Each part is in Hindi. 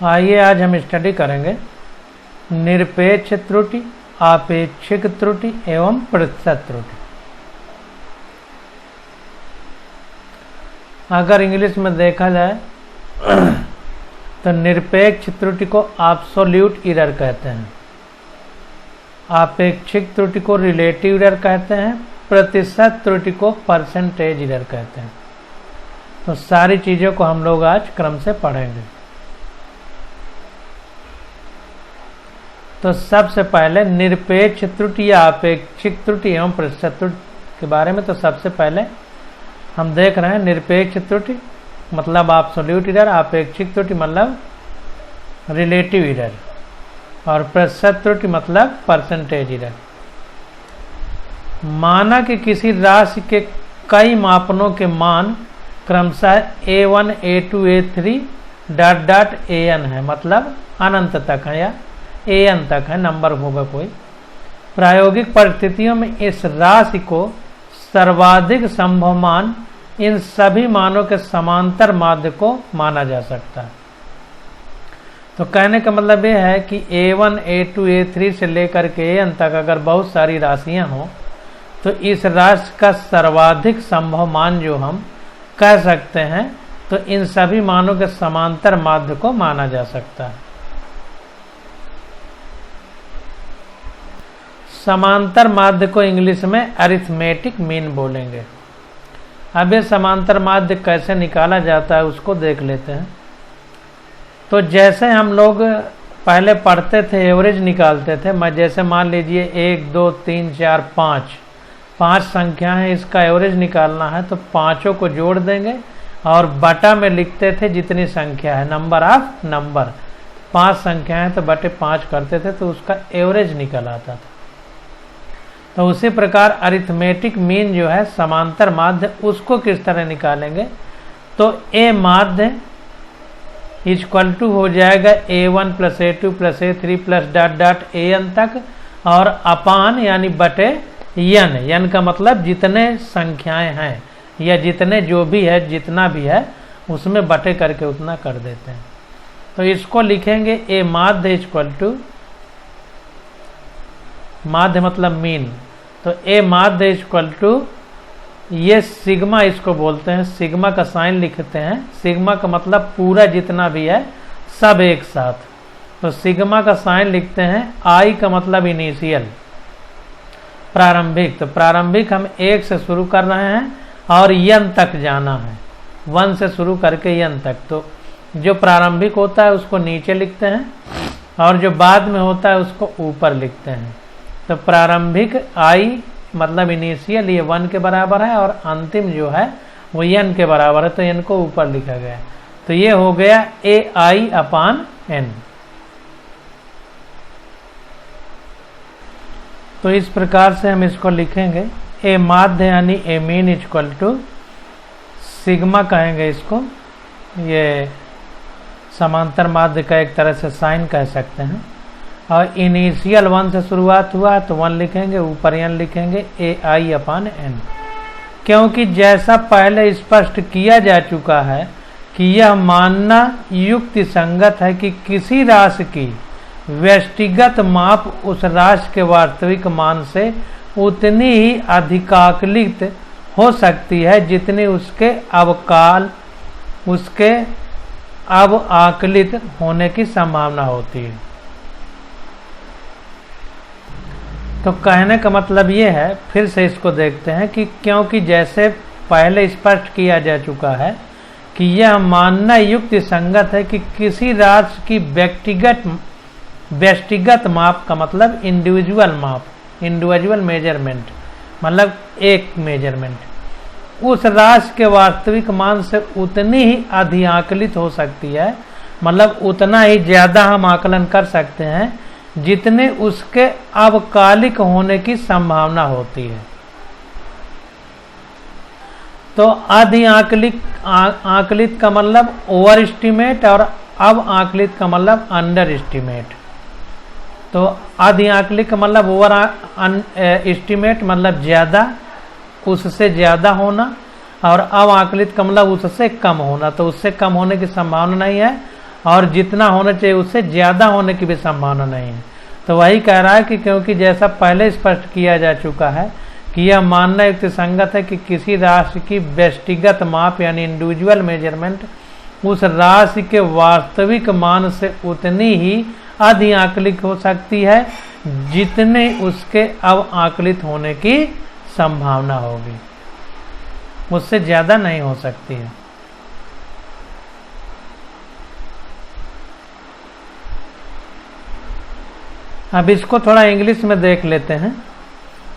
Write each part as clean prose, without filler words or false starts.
आइए आज हम स्टडी करेंगे निरपेक्ष त्रुटि, आपेक्षिक त्रुटि एवं प्रतिशत त्रुटि। अगर इंग्लिश में देखा जाए तो निरपेक्ष त्रुटि को एब्सोल्यूट एरर कहते हैं, आपेक्षिक त्रुटि को रिलेटिव एरर कहते हैं, प्रतिशत त्रुटि को परसेंटेज एरर कहते हैं। तो सारी चीज़ों को हम लोग आज क्रम से पढ़ेंगे। तो सबसे पहले निरपेक्ष त्रुटि या आपेक्षिक त्रुटि एवं प्रतिशत त्रुटि के बारे में। तो सबसे पहले हम देख रहे हैं निरपेक्ष त्रुटि मतलब एब्सोल्यूट एरर, आपेक्षिक त्रुटि मतलब रिलेटिव एरर और प्रतिशत त्रुटि मतलब परसेंटेज एरर। माना कि किसी राशि के कई मापनों के मान क्रमशः A1, A2, A3 ... AN है, मतलब अनंत तक है या AN तक है, नंबर होगा कोई। प्रायोगिक परिस्थितियों में इस राशि को सर्वाधिक संभव मान इन सभी मानों के समांतर माध्य को माना जा सकता है। तो कहने का मतलब यह है कि A1, A2, A3 से लेकर के AN तक अगर बहुत सारी राशियां हों तो इस राशि का सर्वाधिक संभव मान जो हम कह सकते हैं तो इन सभी मानों के समांतर माध्य को माना जा सकता है। समांतर माध्य को इंग्लिश में अरिथमेटिक मीन बोलेंगे। अब ये समांतर माध्य कैसे निकाला जाता है उसको देख लेते हैं। तो जैसे हम लोग पहले पढ़ते थे एवरेज निकालते थे, मैं जैसे मान लीजिए 1, 2, 3, 4, 5 संख्या है, इसका एवरेज निकालना है तो पांचों को जोड़ देंगे और बटा में लिखते थे जितनी संख्या है, नंबर ऑफ नंबर। 5 संख्या है तो बटे 5 करते थे तो उसका एवरेज निकल आता था। तो उसी प्रकार अरिथमेटिक मीन जो है समांतर माध्य, उसको किस तरह निकालेंगे तो A माध्य इक्वल टू हो जाएगा A1 + A2 + A3 + ... AN तक और अपान यानी बटे n का मतलब जितने संख्याएं हैं या जितने जो भी है जितना भी है उसमें बटे करके उतना कर देते हैं। तो इसको लिखेंगे A माध्य इक्वल टू, माध्य मतलब मीन, तो A माध्य इक्वल टू ये सिग्मा इसको बोलते हैं, सिग्मा का साइन लिखते हैं। सिग्मा का मतलब पूरा जितना भी है सब एक साथ, तो सिग्मा का साइन लिखते हैं। I का मतलब इनिशियल प्रारंभिक, तो प्रारंभिक हम 1 से शुरू कर रहे हैं और n तक जाना है, 1 से शुरू करके n तक। तो जो प्रारंभिक होता है उसको नीचे लिखते हैं और जो बाद में होता है उसको ऊपर लिखते हैं। तो प्रारंभिक I मतलब इनिशियल ये 1 के बराबर है और अंतिम जो है वो n के बराबर है, तो n को ऊपर लिखा गया। तो ये हो गया AI/n। तो इस प्रकार से हम इसको लिखेंगे। A माध्य यानी A mean equal to sigma कहेंगे इसको, ये समांतर माध्य का एक तरह से साइन कह सकते हैं। और इनिशियल 1 से शुरुआत हुआ तो 1 लिखेंगे, ऊपर n लिखेंगे AI/n। क्योंकि जैसा पहले स्पष्ट किया जा चुका है कि यह मानना युक्ति संगत है कि किसी राशि की व्यष्टिगत माप उस राशि के वास्तविक मान से उतनी ही अधिकाकलित हो सकती है जितनी उसके अब आकलित होने की संभावना होती है। तो कहने का मतलब ये है, फिर से इसको देखते हैं कि क्योंकि जैसे पहले स्पष्ट किया जा चुका है कि यह मानना युक्ति संगत है कि किसी राशि की व्यष्टिगत माप का मतलब इंडिविजुअल माप, इंडिविजुअल मेजरमेंट मतलब एक मेजरमेंट, उस राशि के वास्तविक मान से उतनी ही अधिआकलित हो सकती है, मतलब उतना ही ज्यादा हम आकलन कर सकते हैं जितने उसके अवकालिक होने की संभावना होती है। तो आकलित का मतलब ओवर एस्टिमेट और अब आकलित का मतलब अंडर एस्टिमेट। तो आकलित का मतलब ओवर एस्टिमेट मतलब ज़्यादा, उससे ज़्यादा होना, और अब आकलित का मतलब उससे कम होना। तो उससे कम होने की संभावना नहीं है और जितना होना चाहिए उससे ज़्यादा होने की भी संभावना नहीं है। तो वही कह रहा है कि क्योंकि जैसा पहले स्पष्ट किया जा चुका है कि यह मानना युक्ति संगत है कि किसी राशि की व्यष्टिगत माप यानी इंडिविजुअल मेजरमेंट उस राशि के वास्तविक मान से उतनी ही अधिआकलित हो सकती है जितने उसके अब आकलित होने की संभावना होगी, उससे ज़्यादा नहीं हो सकती है। अब इसको थोड़ा इंग्लिश में देख लेते हैं।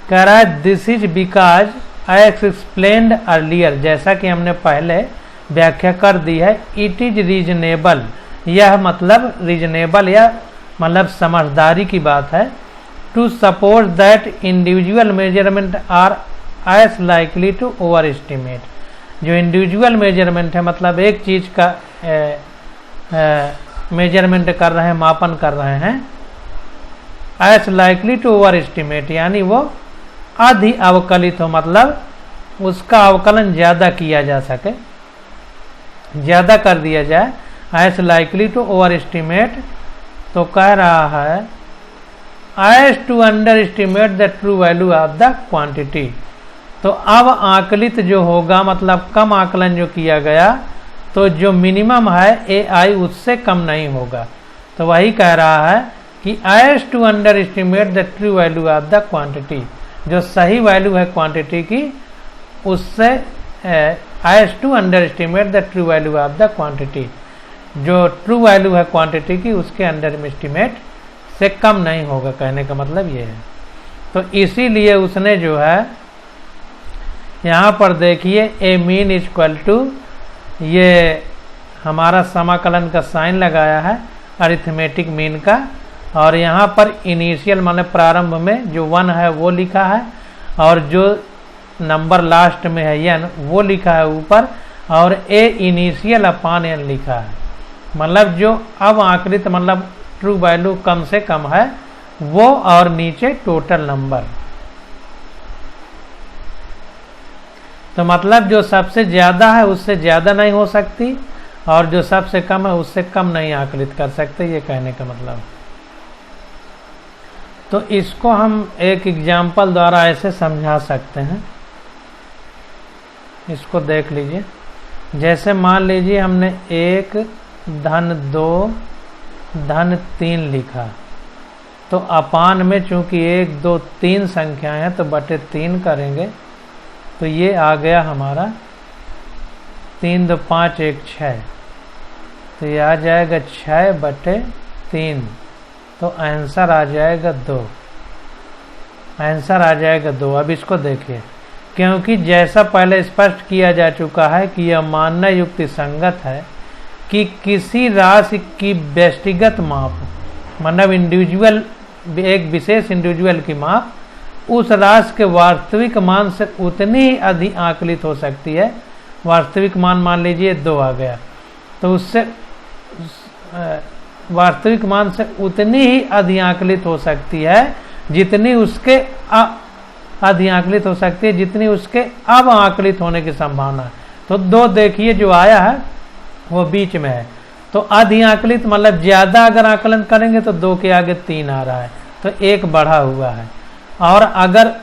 कह रहा है this is because I explained earlier, जैसा कि हमने पहले व्याख्या कर दी है। इट इज रीजनेबल, यह मतलब रीजनेबल या मतलब समझदारी की बात है। To suppose that individual measurement are as likely to over estimate, जो इंडिविजुअल मेजरमेंट है मतलब एक चीज़ का मेजरमेंट कर रहे हैं, मापन कर रहे हैं, as likely to over estimate यानी वो अधि अवकलित हो, मतलब उसका अवकलन ज़्यादा किया जा सके, ज़्यादा कर दिया जाए, as likely to over estimate. तो कह रहा है as to under estimate the true value of the quantity. तो अब आकलित जो होगा मतलब कम आकलन जो किया गया तो जो मिनिमम है ए आई उससे कम नहीं होगा। तो वही कह रहा है कि as to under estimate the true value of the quantity, जो सही वैल्यू है क्वांटिटी की उससे as to under estimate the true value of the quantity, जो ट्रू वैल्यू है क्वांटिटी की उसके अंडर एस्टिमेट से कम नहीं होगा, कहने का मतलब ये है। तो इसीलिए उसने जो है यहाँ पर देखिए ए मीन इक्वल टू ये हमारा समाकलन का साइन लगाया है अरिथमेटिक मीन का, और यहाँ पर इनिशियल माने प्रारंभ में जो 1 है वो लिखा है और जो नंबर लास्ट में है n वो लिखा है ऊपर, और ए इनिशियल अपान n लिखा है, मतलब जो अब आकलित मतलब ट्रू वैल्यू कम से कम है वो, और नीचे टोटल नंबर। तो मतलब जो सबसे ज़्यादा है उससे ज़्यादा नहीं हो सकती और जो सबसे कम है उससे कम नहीं आकलित कर सकते, ये कहने का मतलब। तो इसको हम एक एग्जाम्पल द्वारा ऐसे समझा सकते हैं, इसको देख लीजिए। जैसे मान लीजिए हमने 1 धन 2 धन 3 लिखा, तो अपान में चूंकि 1 2 3 संख्याएं हैं तो बटे 3 करेंगे, तो ये आ गया हमारा 3 2 5 1 6, तो ये आ जाएगा 6 बटे 3, तो आंसर आ जाएगा 2, आंसर आ जाएगा 2। अब इसको देखिए, क्योंकि जैसा पहले स्पष्ट किया जा चुका है कि यह मानना युक्ति संगत है कि किसी राशि की व्यष्टिगत माप मतलब इंडिविजुअल, एक विशेष इंडिविजुअल की माप उस राशि के वास्तविक मान से उतनी ही अधिक आकलित हो सकती है। वास्तविक मान लीजिए 2 आ गया, तो उससे वास्तविक मान से उतनी ही अधिआकलित हो सकती है जितनी उसके अधिआकलित हो सकती है जितनी उसके अब आकलित होने की संभावना है। तो 2 देखिए जो आया है वो बीच में है, तो अधिआकलित मतलब ज़्यादा अगर आकलन करेंगे तो 2 के आगे 3 आ रहा है, तो 1 बढ़ा हुआ है, और अगर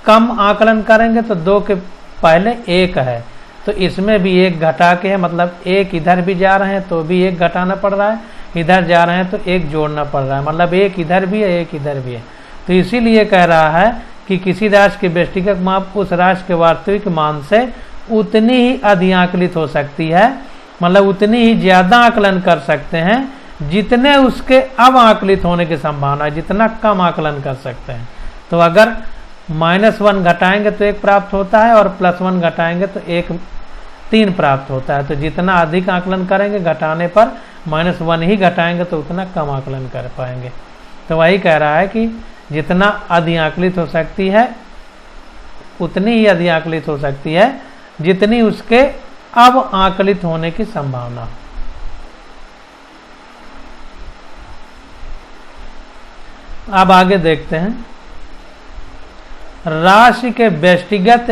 कम आकलन करेंगे तो 2 के पहले 1 है, तो इसमें भी 1 घटा के है, मतलब 1 इधर भी जा रहे हैं तो भी 1 घटाना पड़ रहा है, इधर जा रहे हैं तो 1 जोड़ना पड़ रहा है, मतलब 1 इधर भी है 1 इधर भी है। तो इसीलिए कह रहा है कि किसी राशि की व्यष्टिगत माप उस राशि के वास्तविक मान से उतनी ही अधिआकलित हो सकती है, मतलब उतनी ही ज़्यादा आकलन कर सकते हैं जितने उसके अब आकलित होने की संभावना है, जितना कम आकलन कर सकते हैं। तो अगर -1 घटाएंगे तो 1 प्राप्त होता है, और +1 घटाएंगे तो 3 प्राप्त होता है। तो जितना अधिक आकलन करेंगे घटाने पर -1 ही घटाएंगे तो उतना कम आकलन कर पाएंगे। तो वही कह रहा है कि जितना अधिआकलित हो सकती है उतनी ही अधिआकलित हो सकती है जितनी उसके अब आकलित होने की संभावना। अब आगे देखते हैं, राशि के व्यष्टिगत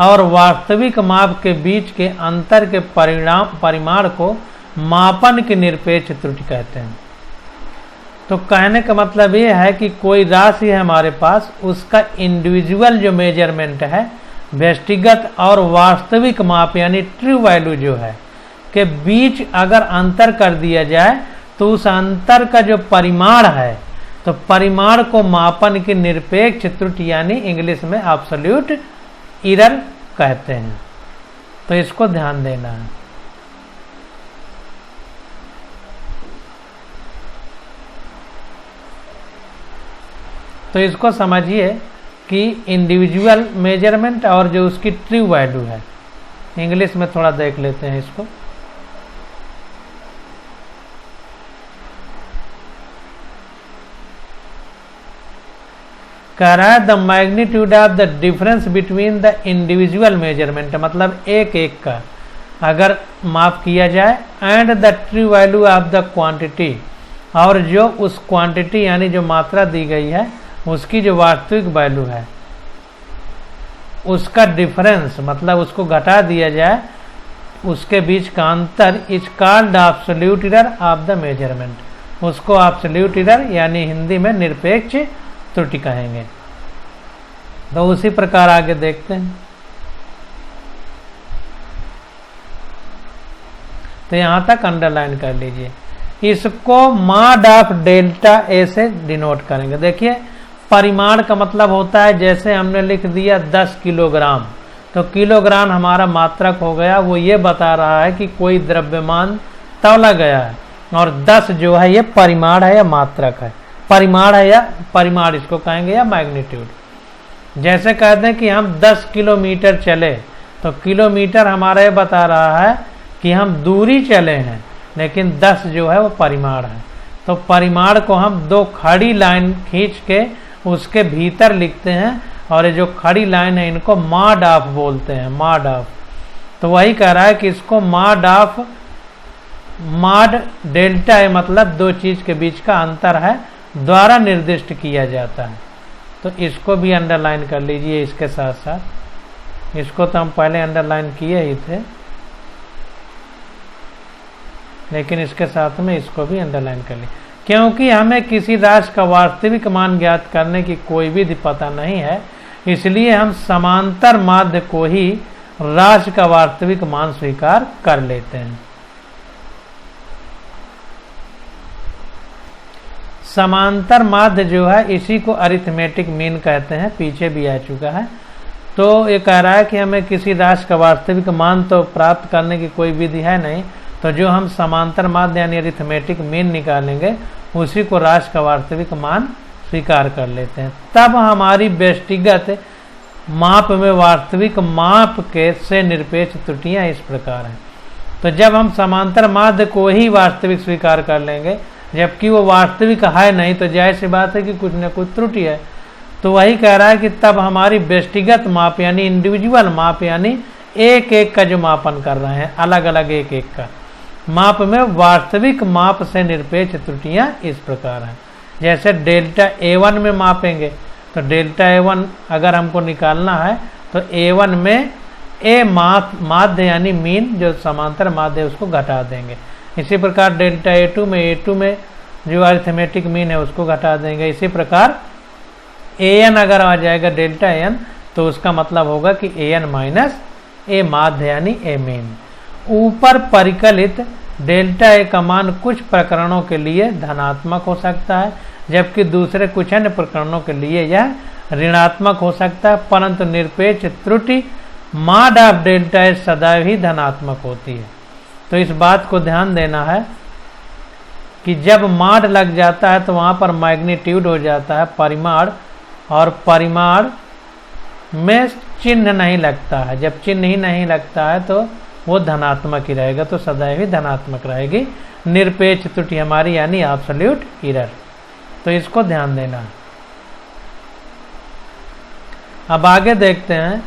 और वास्तविक माप के बीच के अंतर के परिमाण को मापन की निरपेक्ष त्रुटि कहते हैं। तो कहने का मतलब ये है कि कोई राशि है हमारे पास, उसका इंडिविजुअल जो मेजरमेंट है, व्यक्तिगत और वास्तविक माप यानी ट्रू वैल्यू जो है के बीच अगर अंतर कर दिया जाए तो उस अंतर का जो परिमाण है, तो परिमाण को मापन की निरपेक्ष त्रुटि यानी इंग्लिश में एब्सोल्यूट एरर कहते हैं। तो इसको ध्यान देना है। तो इसको समझिए कि इंडिविजुअल मेजरमेंट और जो उसकी ट्रू वैल्यू है, इंग्लिश में थोड़ा देख लेते हैं इसको। कह रहा है the magnitude of the difference between the individual measurement, मतलब एक एक का अगर माप किया जाए, and the true value of the quantity, और जो उस क्वांटिटी यानी जो मात्रा दी गई है उसकी जो वास्तविक वैल्यू है उसका डिफरेंस मतलब उसको घटा दिया जाए, उसके बीच का अंतर is called absolute error of the measurement, उसको एब्सोल्यूट एरर यानी हिंदी में निरपेक्ष त्रुटि कहेंगे। तो उसी प्रकार आगे देखते हैं। तो यहां तक अंडरलाइन कर लीजिए। इसको मॉड ऑफ डेल्टा ए से डिनोट करेंगे। देखिए परिमाण का मतलब होता है, जैसे हमने लिख दिया 10 किलोग्राम, तो किलोग्राम हमारा मात्रक हो गया, वो ये बता रहा है कि कोई द्रव्यमान तौला गया है, और 10 जो है ये परिमाण है या मात्रक है, परिमाण है या परिमाण इसको कहेंगे या मैग्नीट्यूड। जैसे कहते हैं कि हम 10 किलोमीटर चले, तो किलोमीटर हमारा ये बता रहा है कि हम दूरी चले हैं, लेकिन 10 जो है वो परिमाण है। तो परिमाण को हम दो खड़ी लाइन खींच के उसके भीतर लिखते हैं, और ये जो खड़ी लाइन है इनको मॉड ऑफ बोलते हैं, मॉड ऑफ। तो वही कह रहा है कि इसको मॉड ऑफ, मॉड डेल्टा है मतलब दो चीज के बीच का अंतर है, द्वारा निर्दिष्ट किया जाता है। तो इसको भी अंडरलाइन कर लीजिए इसके साथ साथ। इसको तो हम पहले अंडरलाइन किए ही थे, लेकिन इसके साथ में इसको भी अंडरलाइन कर लीजिए, क्योंकि हमें किसी राशि का वास्तविक मान ज्ञात करने की कोई विधि पता नहीं है, इसलिए हम समांतर माध्य को ही राशि का वास्तविक मान स्वीकार कर लेते हैं। समांतर माध्य जो है इसी को अरिथमेटिक मीन कहते हैं, पीछे भी आ चुका है। तो ये कह रहा है कि हमें किसी राशि का वास्तविक मान तो प्राप्त करने की कोई विधि है नहीं, तो जो हम समांतर माध्य यानी अरिथमेटिक मीन निकालेंगे उसी को राशि का वास्तविक मान स्वीकार कर लेते हैं। तब हमारी व्यक्तिगत माप में वास्तविक माप के से निरपेक्ष त्रुटियां इस प्रकार हैं। तो जब हम समांतर माध्य को ही वास्तविक स्वीकार कर लेंगे, जबकि वो वास्तविक है नहीं, तो जाहिर सी बात है कि कुछ न कुछ त्रुटि है। तो वही कह रहा है कि तब हमारी व्यक्तिगत माप यानी इंडिविजुअल माप यानी एक एक का जो मापन कर रहे हैं, अलग अलग एक एक का माप में वास्तविक माप से निरपेक्ष त्रुटियां इस प्रकार हैं। जैसे डेल्टा A1 में मापेंगे, तो डेल्टा A1 अगर हमको निकालना है तो A1 में ए माध्य यानी मीन जो समांतर माध्य है उसको घटा देंगे। इसी प्रकार डेल्टा A2 में जो अरिथमेटिक मीन है उसको घटा देंगे। इसी प्रकार AN अगर आ जाएगा डेल्टा AN, तो उसका मतलब होगा कि AN माइनस ए माध्य यानी ए मीन। ऊपर परिकलित डेल्टा ए का मान कुछ प्रकरणों के लिए धनात्मक हो सकता है, जबकि दूसरे कुछ अन्य प्रकरणों के लिए यह ऋणात्मक हो सकता है, परंतु निरपेक्ष त्रुटि मॉड ऑफ डेल्टा ए सदैव ही धनात्मक होती है। तो इस बात को ध्यान देना है कि जब मॉड लग जाता है तो वहां पर मैग्नीट्यूड हो जाता है परिमाण, और परिमाण में चिन्ह नहीं लगता है। जब चिन्ह ही नहीं लगता है तो वो धनात्मक ही रहेगा, तो सदैव ही धनात्मक रहेगी निरपेक्ष त्रुटि हमारी यानी एब्सोल्यूट एरर। तो इसको ध्यान देना है। अब आगे देखते हैं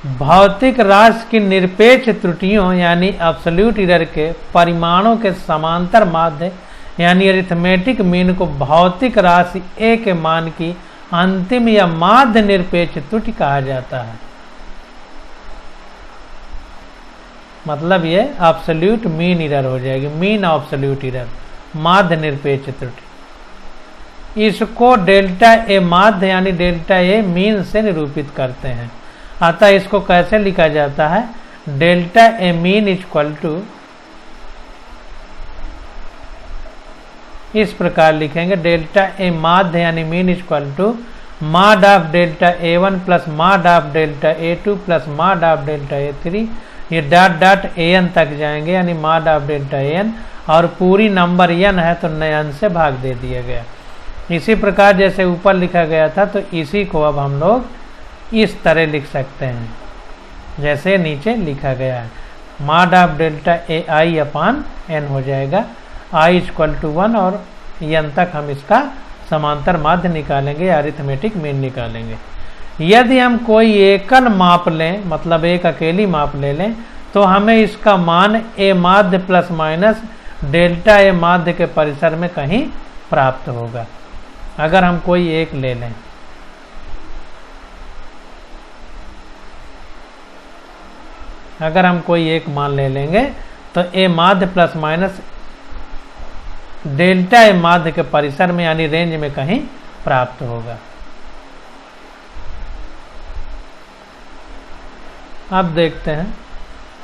भौतिक राशि की निरपेक्ष त्रुटियों यानी एब्सोल्यूट एरर के परिमाणों के समांतर माध्य यानी अरिथमेटिक मीन को भौतिक राशि ए के मान की अंतिम या माध्य निरपेक्ष त्रुटि कहा जाता है। मतलब ये एब्सोल्यूट मीन एरर हो जाएगी, मीन एब्सोल्यूट एरर, माध्य निरपेक्ष त्रुटि। इसको डेल्टा ए माध्य यानी डेल्टा ए मीन से निरूपित करते हैं। अतः इसको कैसे लिखा जाता है, delta A mean equal to, इस प्रकार लिखेंगे, डेल्टा ए माध्य यानी mean equal to mod of delta A one plus mod of delta A two plus mod of delta ए3, ये डॉट डॉट एन तक जाएंगे यानी मॉड ऑफ डेल्टा एन, और पूरी नंबर एन है तो n से भाग दे दिया गया। इसी प्रकार जैसे ऊपर लिखा गया था तो इसी को अब हम लोग इस तरह लिख सकते हैं जैसे नीचे लिखा गया है, mod of delta A I upon N हो जाएगा, आई इक्वल टू 1 और एन तक हम इसका समांतर माध्य निकालेंगे, अरिथमेटिक मीन निकालेंगे। यदि हम कोई एकल माप लें, मतलब एक अकेली माप ले लें, तो हमें इसका मान ए माध्य प्लस माइनस डेल्टा ए माध्य के परिसर में कहीं प्राप्त होगा। अगर हम कोई एक ले लें, अगर हम कोई एक मान ले लेंगे तो ए माध्य प्लस माइनस डेल्टा ए माध्य के परिसर में यानी रेंज में कहीं प्राप्त होगा। अब देखते हैं,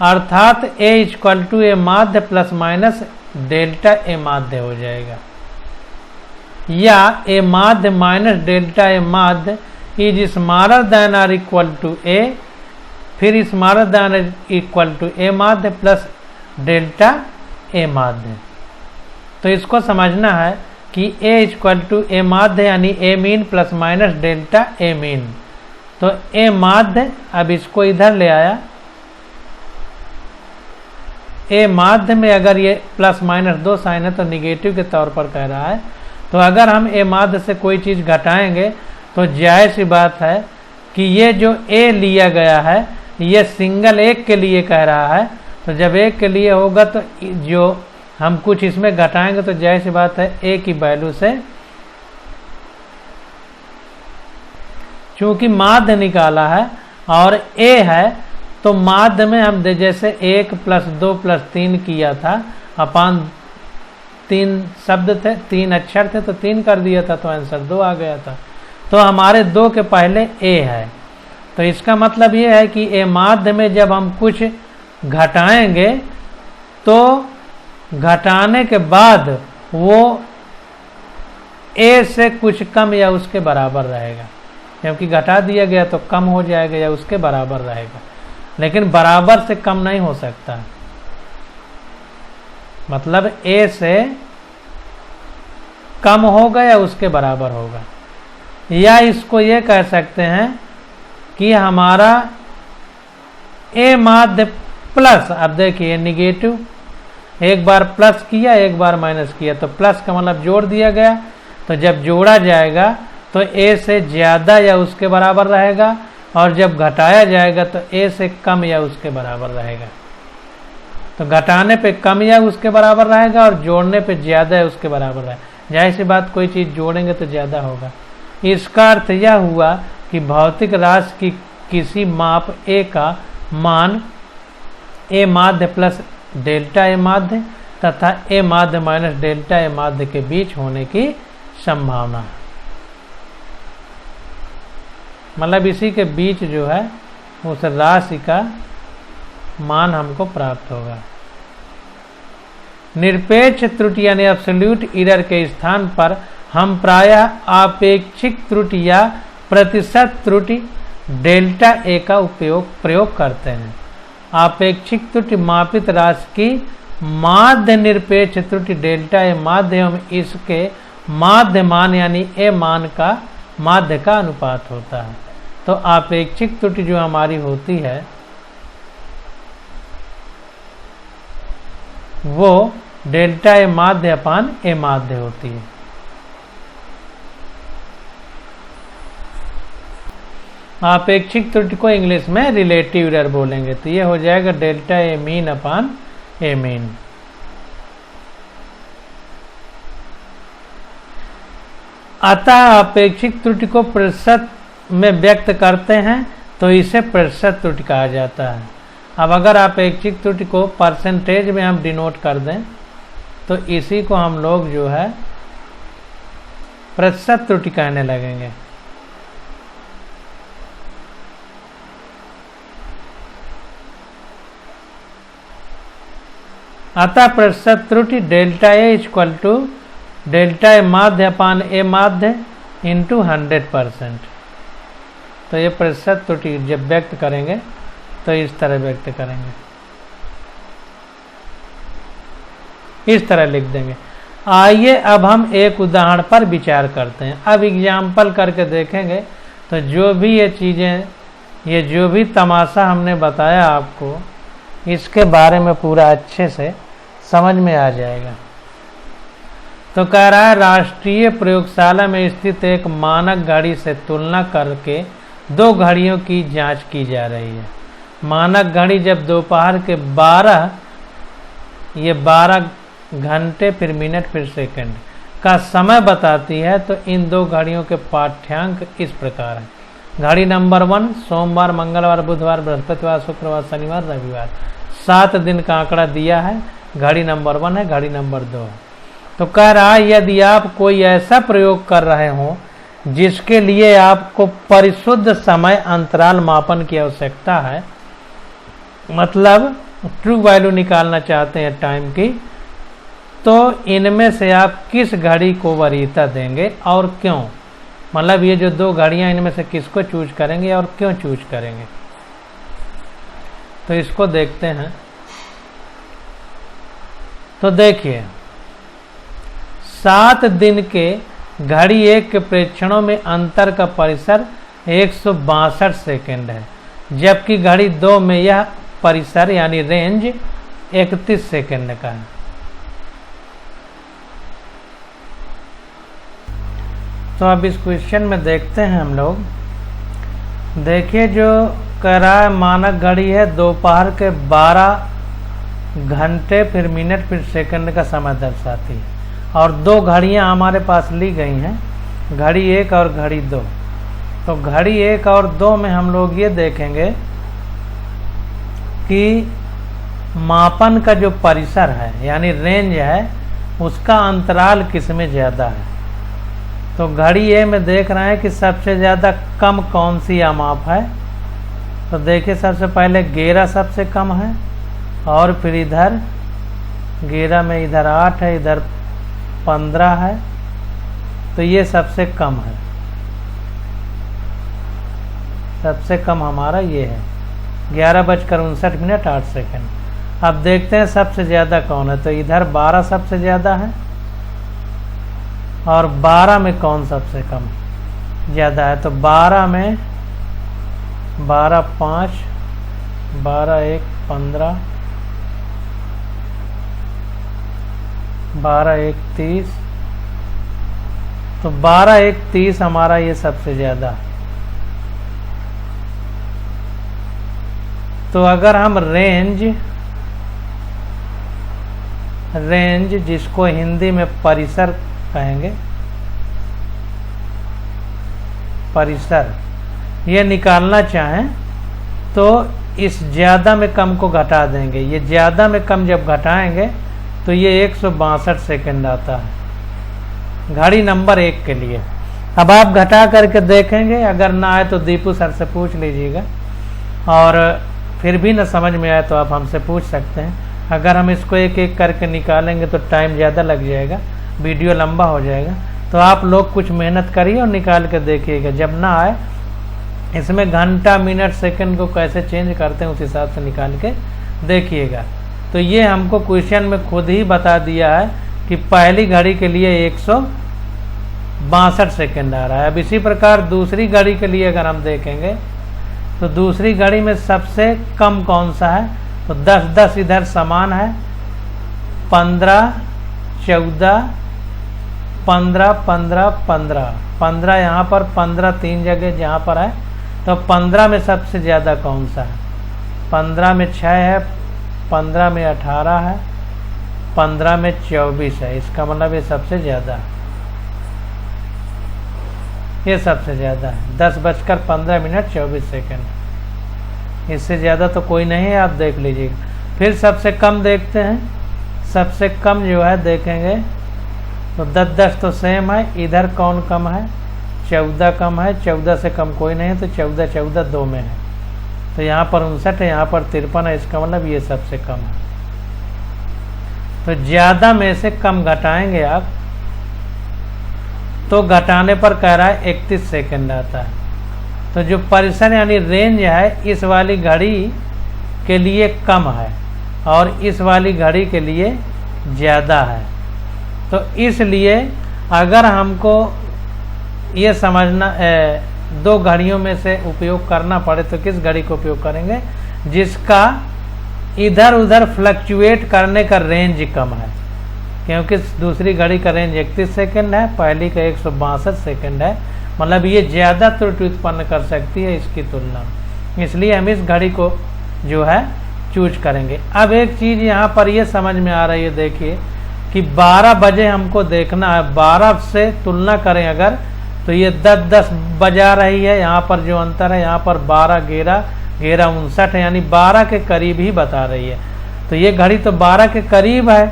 अर्थात ए इक्वल टू ए माध्य प्लस माइनस डेल्टा ए माध्य हो जाएगा, या ए माध्य माइनस डेल्टा ए माध्य इज स्मॉलर देन और इक्वल टू ए, फिर स्मॉलर देन इक्वल टू ए माध्य प्लस डेल्टा ए माध्य। तो इसको समझना है कि ए इक्वल टू ए माध्य यानी ए mean plus minus delta A mean, तो ए माध्य, अब इसको इधर ले आया, ए माध्य में अगर ये प्लस माइनस 2 साइन है तो निगेटिव के तौर पर कह रहा है, तो अगर हम ए माध्य से कोई चीज़ घटाएंगे तो जायज़ सी बात है कि ये जो ए लिया गया है ये सिंगल एक के लिए कह रहा है, तो जब एक के लिए होगा तो जो हम कुछ इसमें घटाएंगे तो जाहिर सी बात है ए की वैल्यू से, चूंकि माध्य निकाला है और ए है तो माध्य में हम जैसे 1 प्लस 2 प्लस 3 किया था, अपान 3 शब्द थे, 3 अक्षर थे तो 3 कर दिया था तो आंसर 2 आ गया था। तो हमारे 2 के पहले ए है, तो इसका मतलब ये है कि ए माध्य में जब हम कुछ घटाएंगे तो घटाने के बाद वो ए से कुछ कम या उसके बराबर रहेगा, क्योंकि घटा दिया गया तो कम हो जाएगा या उसके बराबर रहेगा, लेकिन बराबर से कम नहीं हो सकता। मतलब ए से कम होगा या उसके बराबर होगा, या इसको ये कह सकते हैं कि हमारा ए माध्य प्लस, अब देखिए निगेटिव, एक बार प्लस किया एक बार माइनस किया, तो प्लस का मतलब जोड़ दिया गया, तो जब जोड़ा जाएगा तो ए से ज़्यादा या उसके बराबर रहेगा, और जब घटाया जाएगा तो ए से कम या उसके बराबर रहेगा। तो घटाने पे कम या उसके बराबर रहेगा और जोड़ने पे ज़्यादा या उसके बराबर रहेगा। जाहिर सी बात, कोई चीज़ जोड़ेंगे तो ज़्यादा होगा। इसका अर्थ यह हुआ कि भौतिक राशि की किसी माप ए का मान ए माध्य प्लस डेल्टा ए माध्य तथा ए माध्य माइनस डेल्टा ए माध्य के बीच होने की संभावना है। मतलब इसी के बीच जो है उस राशि का मान हमको प्राप्त होगा। निरपेक्ष त्रुटि यानी एब्सोल्यूट एरर के स्थान पर हम प्रायः आपेक्षिक त्रुटि या प्रतिशत त्रुटि डेल्टा ए का प्रयोग करते हैं। आपेक्षिक त्रुटि मापित राशि की माध्य निरपेक्ष त्रुटि डेल्टा ए माध्य एवं इसके माध्य मान यानी ए मान का माध्य का अनुपात होता है। तो आपेक्षिक त्रुटि जो हमारी होती है वो डेल्टा ए माध्य अपान ए माध्य होती है। आपेक्षिक त्रुटि को इंग्लिश में रिलेटिव एरर बोलेंगे, तो ये हो जाएगा delta A mean upon A mean. अतः आपेक्षिक त्रुटि को प्रतिशत में व्यक्त करते हैं तो इसे प्रतिशत त्रुटि कहा जाता है। अब अगर आप ऐच्छिक त्रुटि को परसेंटेज में हम डिनोट कर दें तो इसी को हम लोग जो है प्रतिशत त्रुटि कहने लगेंगे। अतः प्रतिशत त्रुटि delta A equal to delta A माध्य अपान ए माध्य इंटू 100%। तो ये प्रतिशत त्रुटि जब व्यक्त करेंगे तो इस तरह व्यक्त करेंगे, इस तरह लिख देंगे। आइए अब हम एक उदाहरण पर विचार करते हैं। अब एग्जाम्पल करके देखेंगे तो जो भी ये चीज़ें, ये जो भी तमाशा हमने बताया आपको, इसके बारे में पूरा अच्छे से समझ में आ जाएगा। तो कह रहा है राष्ट्रीय प्रयोगशाला में स्थित एक मानक घड़ी से तुलना करके 2 घड़ियों की जांच की जा रही है। मानक घड़ी जब दोपहर के 12 घंटे फिर मिनट फिर सेकंड का समय बताती है तो इन 2 घड़ियों के पाठ्यांक इस प्रकार है। घड़ी नंबर 1 सोमवार, मंगलवार, बुधवार, बृहस्पतिवार, शुक्रवार, शनिवार, रविवार, 7 दिन का आंकड़ा दिया है। घड़ी नंबर 1 है, घड़ी नंबर 2 है। तो कह रहा है यदि आप कोई ऐसा प्रयोग कर रहे हो जिसके लिए आपको परिशुद्ध समय अंतराल मापन की आवश्यकता है, मतलब ट्रू वैल्यू निकालना चाहते हैं टाइम की, तो इनमें से आप किस घड़ी को वरीयता देंगे और क्यों? मतलब ये जो 2 घड़ियां, इनमें से किसको चूज करेंगे और क्यों चूज करेंगे? तो इसको देखते हैं। तो देखिए 7 दिन के घड़ी 1 के प्रेक्षणों में अंतर का परिसर 162 सेकेंड है, जबकि घड़ी 2 में यह परिसर यानी रेंज 31 सेकेंड का है। तो अब इस क्वेश्चन में देखते हैं हम लोग। देखिए जो कह रहा है मानक घड़ी है दोपहर के 12 घंटे फिर मिनट फिर सेकंड का समय दर्शाती है, और 2 घड़ियां हमारे पास ली गई हैं, घड़ी 1 और घड़ी 2। तो घड़ी 1 और 2 में हम लोग ये देखेंगे कि मापन का जो परिसर है यानी रेंज है, उसका अंतराल किसमें ज़्यादा है। तो घड़ी ए में देख रहे हैं कि सबसे ज़्यादा कम कौन सी माप है। तो देखिए सबसे पहले 11 सबसे कम है, और फिर इधर 11 में इधर 8 है, इधर 15 है, तो ये सबसे कम है। सबसे कम हमारा ये है 11:59 अब देखते हैं सबसे ज़्यादा कौन है। तो इधर 12 सबसे ज़्यादा है, और 12 में कौन सबसे कम ज़्यादा है। तो 12 में 12:05, 12:01:15, 12:01:30। तो 12:01:30 हमारा ये सबसे ज़्यादा है। तो अगर हम रेंज जिसको हिंदी में परिसर कहेंगे, परिसर ये निकालना चाहें तो इस ज़्यादा में कम को घटा देंगे। ये ज़्यादा में कम जब घटाएंगे तो ये 162 सेकंड आता है घड़ी नंबर 1 के लिए। अब आप घटा करके देखेंगे, अगर ना आए तो दीपू सर से पूछ लीजिएगा, और फिर भी ना समझ में आए तो आप हमसे पूछ सकते हैं। अगर हम इसको एक एक करके निकालेंगे तो टाइम ज़्यादा लग जाएगा, वीडियो लंबा हो जाएगा। तो आप लोग कुछ मेहनत करिए और निकाल के देखिएगा। जब ना आए, इसमें घंटा मिनट सेकंड को कैसे चेंज करते हैं उस हिसाब से निकाल के देखिएगा। तो ये हमको क्वेश्चन में खुद ही बता दिया है कि पहली घड़ी के लिए 162 सेकंड आ रहा है। अब इसी प्रकार दूसरी घड़ी के लिए अगर हम देखेंगे तो दूसरी घड़ी में सबसे कम कौन सा है। तो 10-10 इधर समान है, 15, 14, 15, 15, 15, 15 यहाँ पर, 15 3 जगह जहाँ पर है। तो 15 में सबसे ज़्यादा कौन सा है। 15 में 6 है, 15 में 18 है, 15 में 24 है। इसका मतलब ये सबसे ज़्यादा है, ये सबसे ज़्यादा है। 10:15 24 सेकंड। इससे ज़्यादा तो कोई नहीं है, आप देख लीजिएगा। फिर सबसे कम देखते हैं, सबसे कम जो है देखेंगे तो 10-10 तो सेम है। इधर कौन कम है? 14 कम है, 14 से कम कोई नहीं है, तो 14 2 में है। तो यहाँ पर 59 है, यहाँ पर 53 है, इसका मतलब ये सबसे कम है। तो ज़्यादा में से कम घटाएंगे आप, तो घटाने पर कह रहा है 31 सेकंड आता है। तो जो परिसर यानी रेंज है इस वाली घड़ी के लिए कम है और इस वाली घड़ी के लिए ज़्यादा है। तो इसलिए अगर हमको ये समझना दो घड़ियों में से उपयोग करना पड़े तो किस घड़ी को उपयोग करेंगे? जिसका इधर उधर फ्लक्चुएट करने का रेंज कम है, क्योंकि दूसरी घड़ी का रेंज 31 सेकंड है, पहली का 162 सेकंड है। मतलब ये ज़्यादा त्रुटि उत्पन्न कर सकती है इसकी तुलना में, इसलिए हम इस घड़ी को जो है चूज करेंगे। अब एक चीज़ यहाँ पर ये समझ में आ रही है, देखिए कि 12 बजे हमको देखना है, 12 से तुलना करें अगर तो ये 10-10 बजा रही है। यहाँ पर जो अंतर है, यहाँ पर 12-11 59 है, यानी 12 के करीब ही बता रही है। तो ये घड़ी तो 12 के करीब है,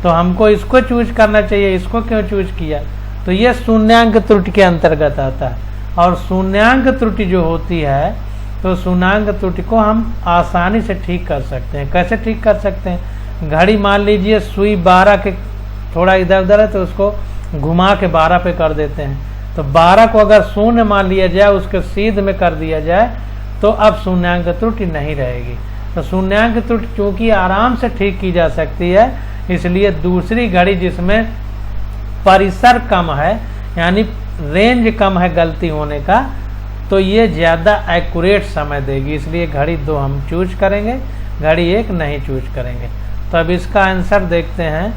तो हमको इसको चूज करना चाहिए। इसको क्यों चूज किया? तो ये शून्यांक त्रुटि के अंतर्गत आता है। और शून्यांक त्रुटि जो होती है, तो शून्यांक त्रुटि को हम आसानी से ठीक कर सकते हैं। कैसे ठीक कर सकते हैं? घड़ी मान लीजिए सुई 12 के थोड़ा इधर उधर है, तो उसको घुमा के 12 पे कर देते हैं। तो 12 को अगर शून्य मान लिया जाए, उसके सीध में कर दिया जाए, तो अब शून्यांक त्रुटि नहीं रहेगी। तो शून्यांक त्रुटि चूंकि आराम से ठीक की जा सकती है, इसलिए दूसरी घड़ी जिसमें परिसर कम है यानी रेंज कम है गलती होने का, तो ये ज़्यादा एक्यूरेट समय देगी। इसलिए घड़ी 2 हम चूज करेंगे, घड़ी 1 नहीं चूज करेंगे। तो अब इसका आंसर देखते हैं।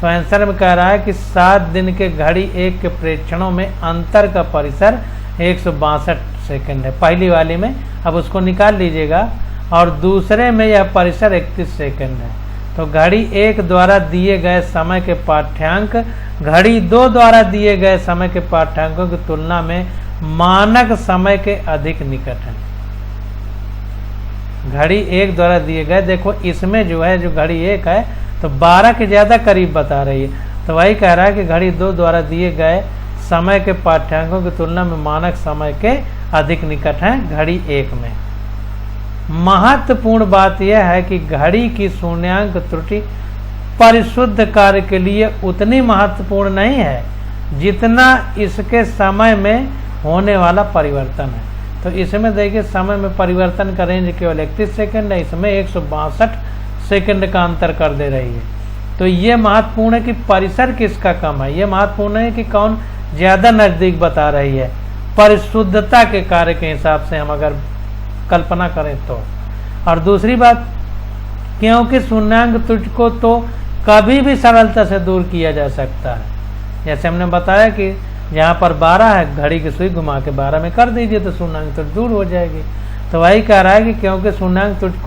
तो आंसर में कह रहा है कि 7 दिन के घड़ी 1 के प्रेक्षणों में अंतर का परिसर 162 सेकंड है पहली वाली में। अब उसको निकाल लीजिएगा। और दूसरे में यह परिसर 31 सेकंड है। तो घड़ी 1 द्वारा दिए गए समय के पाठ्यांक घड़ी 2 द्वारा दिए गए समय के पाठ्यांकों की तुलना में मानक समय के अधिक निकट है। घड़ी 1 द्वारा दिए गए, देखो इसमें जो है, जो घड़ी 1 है तो 12 के ज़्यादा करीब बता रही है। तो वही कह रहा है कि घड़ी 2 द्वारा दिए गए समय के पाठ्यांकों की तुलना में मानक समय के अधिक निकट है घड़ी 1 में। महत्वपूर्ण बात यह है कि घड़ी की शून्यांक त्रुटि परिशुद्ध कार्य के लिए उतनी महत्वपूर्ण नहीं है जितना इसके समय में होने वाला परिवर्तन है। तो इसमें देखिए समय में परिवर्तन का रेंज केवल 31 सेकंड है, इसमें 162 सेकंड का अंतर कर दे रही है। तो ये महत्वपूर्ण है कि परिसर किसका कम है, ये महत्वपूर्ण है कि कौन ज़्यादा नज़दीक बता रही है परिशुद्धता के कार्य के हिसाब से हम अगर कल्पना करें तो। और दूसरी बात, क्योंकि शून्यांक त्रुटि को तो कभी भी सरलता से दूर किया जा सकता है। जैसे हमने बताया कि यहाँ पर 12 है, घड़ी की सुई घुमा के 12 में कर दीजिए तो शून्यांक त्रुटि दूर हो जाएगी। तो वही कह रहा है कि क्योंकि शून्यांक त्रुटि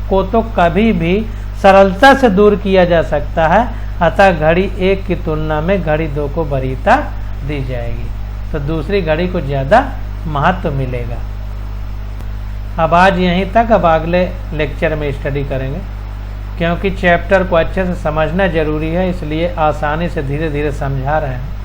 को तो कभी भी सरलता से दूर किया जा सकता है, अतः घड़ी 1 की तुलना में घड़ी 2 को वरीयता दी जाएगी। तो दूसरी घड़ी को ज़्यादा महत्व मिलेगा। अब आज यहीं तक, अब अगले लेक्चर में स्टडी करेंगे, क्योंकि चैप्टर को अच्छे से समझना जरूरी है, इसलिए आसानी से धीरे धीरे समझा रहे हैं।